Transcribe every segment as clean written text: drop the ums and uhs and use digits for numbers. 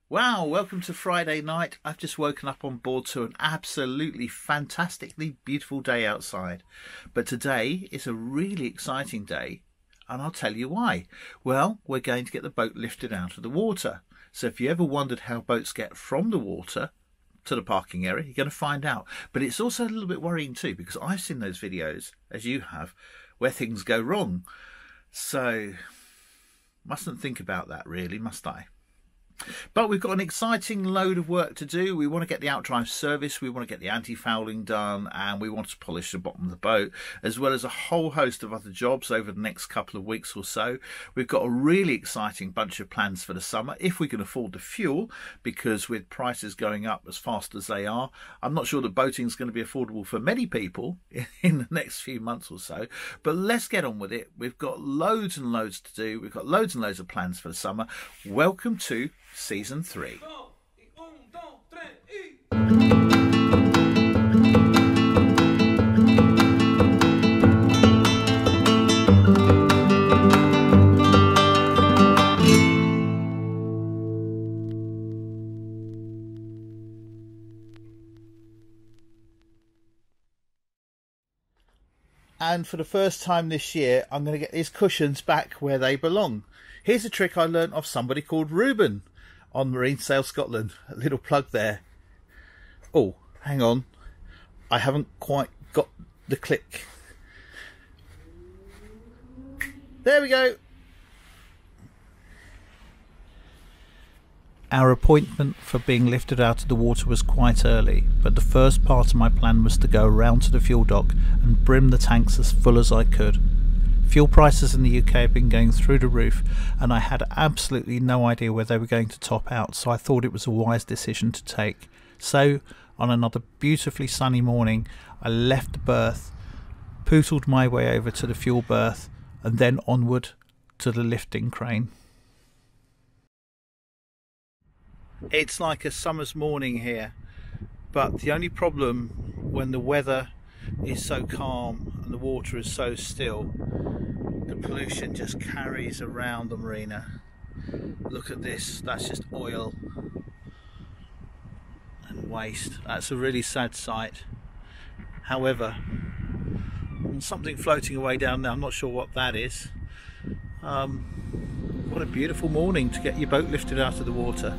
Wow, welcome to Friday night. I've just woken up on board to an absolutely fantastically beautiful day outside. But today is a really exciting day, and I'll tell you why. Well, we're going to get the boat lifted out of the water. So if you ever wondered how boats get from the water to the parking area, you're going to find out. But it's also a little bit worrying too, because I've seen those videos, as you have, where things go wrong. So, mustn't think about that really, must I? But we've got an exciting load of work to do. We want to get the outdrive service, we want to get the anti-fouling done, and we want to polish the bottom of the boat, as well as a whole host of other jobs over the next couple of weeks or so. We've got a really exciting bunch of plans for the summer, if we can afford the fuel, because with prices going up as fast as they are, I'm not sure that boating is going to be affordable for many people in the next few months or so. But let's get on with it. We've got loads and loads to do. We've got loads and loads of plans for the summer. Welcome to Season 3. And for the first time this year, I'm going to get these cushions back where they belong. Here's a trick I learnt off somebody called Ruben on Marine Sail Scotland. A little plug there. Oh, hang on. I haven't quite got the click. There we go. Our appointment for being lifted out of the water was quite early, but the first part of my plan was to go around to the fuel dock and brim the tanks as full as I could. Fuel prices in the UK have been going through the roof, and I had absolutely no idea where they were going to top out, so I thought it was a wise decision to take. So, on another beautifully sunny morning, I left the berth, pootled my way over to the fuel berth, and then onward to the lifting crane. It's like a summer's morning here, but the only problem when the weather is so calm and the water is so still, the pollution just carries around the marina. Look at this, that's just oil and waste. That's a really sad sight. However, something floating away down there, I'm not sure what that is. What a beautiful morning to get your boat lifted out of the water.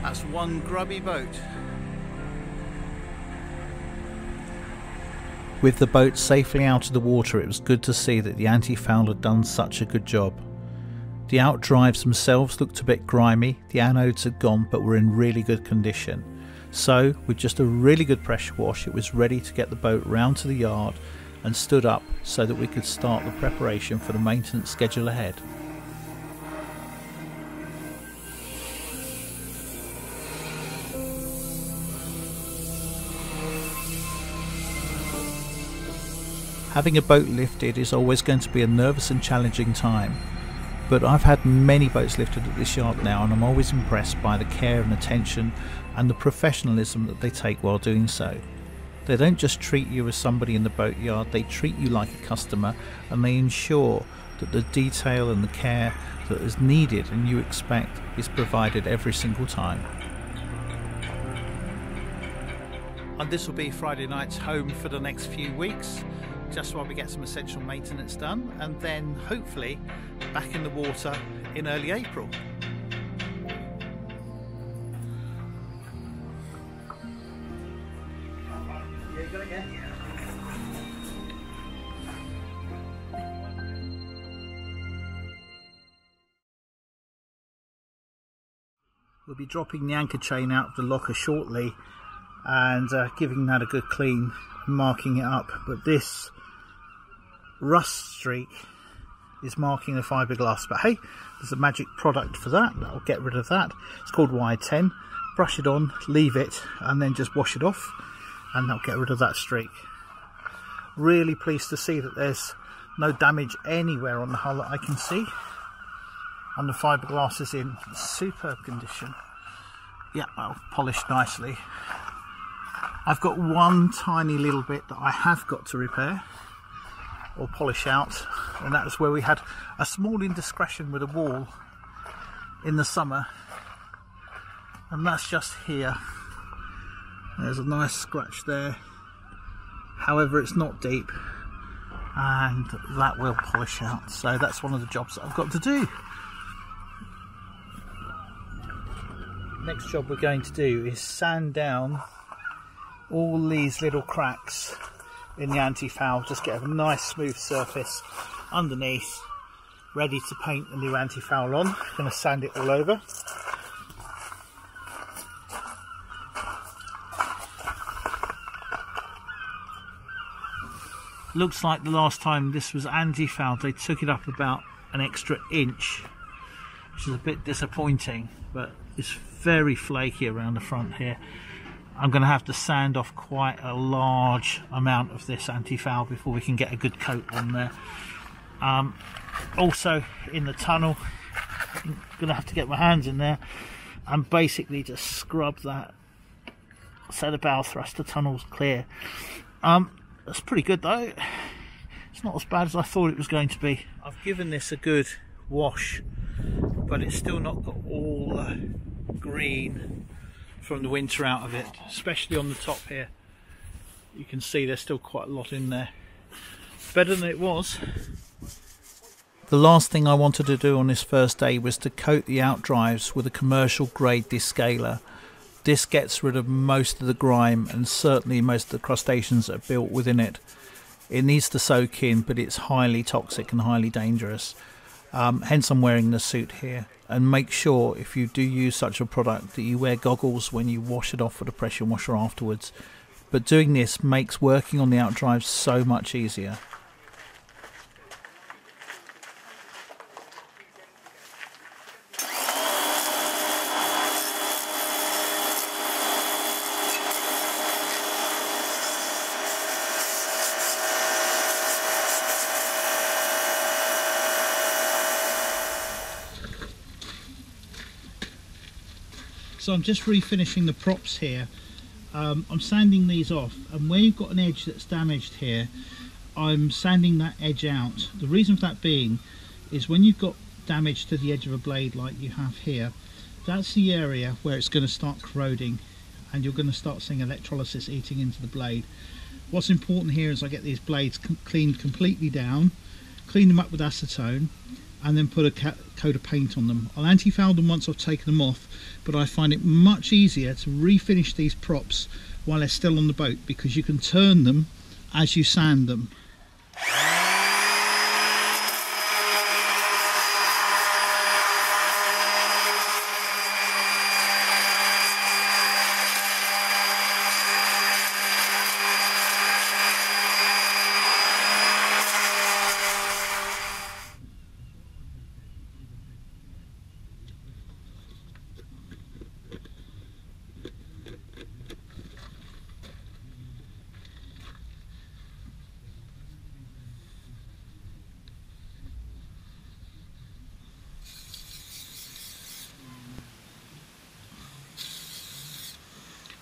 That's one grubby boat. With the boat safely out of the water, it was good to see that the anti-foul had done such a good job. The outdrives themselves looked a bit grimy, the anodes had gone but were in really good condition. So, with just a really good pressure wash, it was ready to get the boat round to the yard and stood up so that we could start the preparation for the maintenance schedule ahead. Having a boat lifted is always going to be a nervous and challenging time, but I've had many boats lifted at this yard now, and I'm always impressed by the care and attention and the professionalism that they take while doing so. They don't just treat you as somebody in the boatyard, they treat you like a customer, and they ensure that the detail and the care that is needed and you expect is provided every single time. And this will be Friday night's home for the next few weeks, just while we get some essential maintenance done, and then hopefully back in the water in early April. Yeah, you got it, yeah? We'll be dropping the anchor chain out of the locker shortly and giving that a good clean and marking it up, but this rust streak is marking the fiberglass. But hey, there's a magic product for that that'll get rid of that. It's called Y10. Brush it on, leave it, and then just wash it off, and that'll get rid of that streak. Really pleased to see that there's no damage anywhere on the hull that I can see, and the fiberglass is in superb condition. Yeah, well, polished nicely. I've got one tiny little bit that I have got to repair or polish out, and that was where we had a small indiscretion with a wall in the summer, and that's just here. There's a nice scratch there, however it's not deep, and that will polish out. So that's one of the jobs that I've got to do. Next job we're going to do is sand down all these little cracks in the anti-foul, just get a nice smooth surface underneath, ready to paint the new anti-foul on. I'm going to sand it all over. Looks like the last time this was anti-foul they took it up about an extra inch, which is a bit disappointing, but it's very flaky around the front here. I'm going to have to sand off quite a large amount of this anti-foul before we can get a good coat on there. Also in the tunnel, I'm going to have to get my hands in there and basically just scrub that so the bow thruster tunnel's clear. That's pretty good though. It's not as bad as I thought it was going to be. I've given this a good wash, but it's still not got all the green from the winter out of it, especially on the top here. You can see there's still quite a lot in there. Better than it was. The last thing I wanted to do on this first day was to coat the outdrives with a commercial grade descaler. This gets rid of most of the grime and certainly most of the crustaceans that are built within it. It needs to soak in, but it's highly toxic and highly dangerous. Hence I'm wearing the suit here. And make sure if you do use such a product that you wear goggles when you wash it off with a pressure washer afterwards. But doing this makes working on the outdrive so much easier. So I'm just refinishing the props here. I'm sanding these off, and where you've got an edge that's damaged here, I'm sanding that edge out. The reason for that being is when you've got damage to the edge of a blade like you have here, that's the area where it's going to start corroding and you're going to start seeing electrolysis eating into the blade. What's important here is I get these blades cleaned completely down, clean them up with acetone, and then put a coat of paint on them. I'll anti-foul them once I've taken them off, but I find it much easier to refinish these props while they're still on the boat, because you can turn them as you sand them.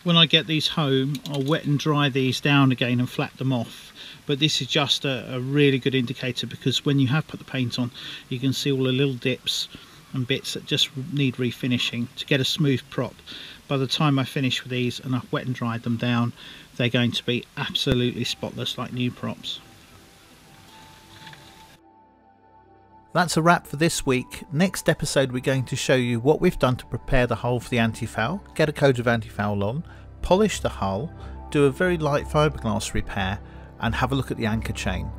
When I get these home, I'll wet and dry these down again and flat them off. but this is just a really good indicator, because when you have put the paint on, you can see all the little dips and bits that just need refinishing to get a smooth prop. By the time I finish with these and I've wet and dried them down, they're going to be absolutely spotless like new props. That's a wrap for this week. Next episode we're going to show you what we've done to prepare the hull for the anti-foul, get a coat of anti-foul on, polish the hull, do a very light fiberglass repair and have a look at the anchor chain.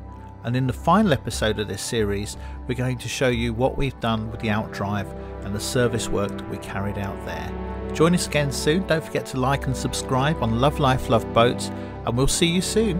And in the final episode of this series we're going to show you what we've done with the outdrive and the service work that we carried out there. Join us again soon. Don't forget to like and subscribe on Love Life Love Boats, and we'll see you soon.